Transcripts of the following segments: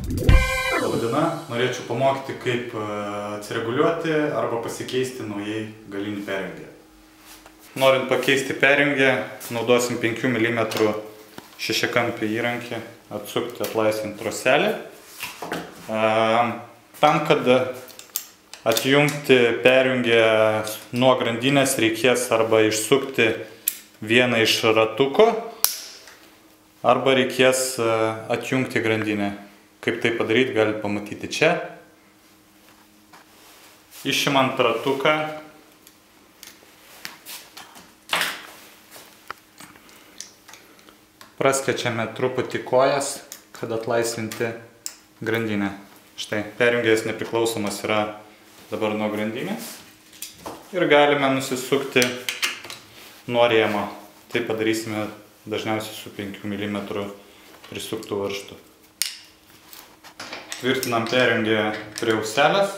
Labadiena, norėčiau pamokyti, kaip atsireguliuoti arba pasikeisti naujai galinį perjungę. Norint pakeisti perjungę, naudosim 5 mm šešiakampį įrankį, atsukti, atlaisvinti troselį. Tam, kad atjungti perjungę nuo grandinės, reikės arba išsukti vieną iš ratuko, arba reikės atjungti grandinę. Kaip tai padaryti, galite pamatyti čia. Išimant ratuką, praskečiame truputį kojas, kad atlaisvinti grandinę. Štai, perjungėjas nepriklausomas yra dabar nuo grandinės. Ir galime nusisukti nuo rėmo. Tai padarysime dažniausiai su 5 mm prisuktų varžtu. Tvirtinam perjungę prie auselės.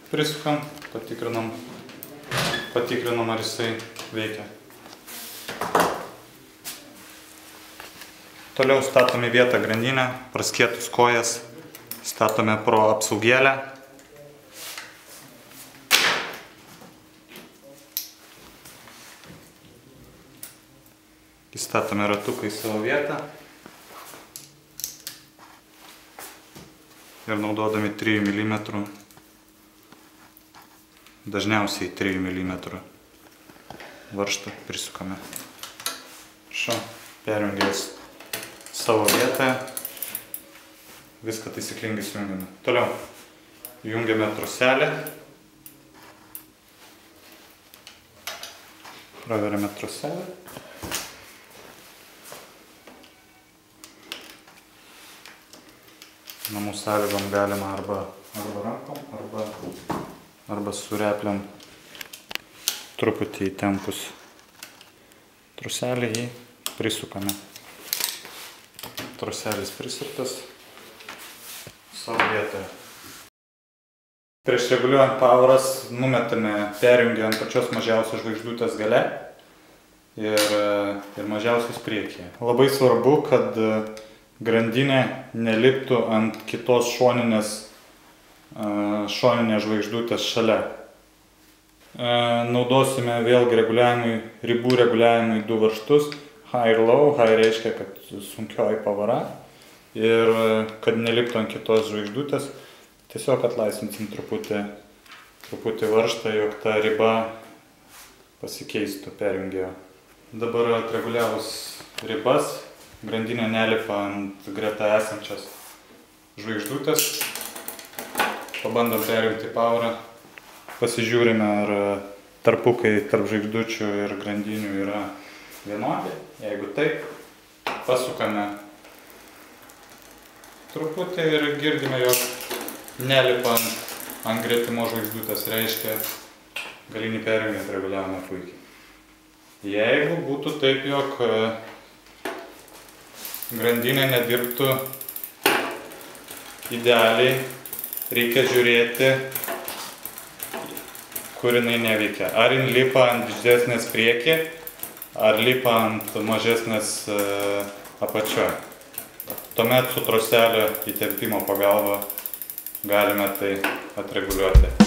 Prisukam, patikrinam, ar jisai veikia. Toliau statome vietą grandinę, praskėtus kojas, statome pro apsaugėlę. Įstatome ratuką į savo vietą ir naudodami 3 mm, dažniausiai 3 mm varžtą prisukame. Perjungęs savo vietą, viską taisyklingai sujungiame. Toliau jungiame troselę, praveriame troselę. Namų sąlygom galima arba rankom, arba su repliam truputį įtempus troselį, jį prisukame. Troselis prisuktas savo vietoje. Prieš reguliuojant pavaras numetame perjungę ant pačios mažiausios žvaigždutės gale ir mažiausios priekyje. Labai svarbu, kad grandinė neliptų ant kitos šoninės žvaigždutės šalia. Naudosime vėlgi ribų reguliavimui 2 varžtus. High ir low. High reiškia, kad sunkioji pavara. Ir kad neliptų ant kitos žvaigždutės, tiesiog atlaisvinsim truputį varžtą, jog ta riba pasikeistų perjungėjo. Dabar atreguliavus ribas, grandinė nelipa ant greta esančios žvaigždutės. Pabandom perjungti pavarą. Pasižiūrime, ar tarpukai tarp žvaigždučių ir grandinių yra vienodi. Jeigu taip, pasukame truputį ir girdime, jog nelipa ant gretimo žvaigždutės. Reiškia, galinį perjungę atreguliavome puikiai. Jeigu būtų taip, jog grandinė nedirbtų idealiai, reikia žiūrėti, kur jinai neveikia. Ar jin lipa ant didesnės priekį, ar lipa ant mažesnės apačioje. Tuomet su troselio įtempimo pagalba galime tai atreguliuoti.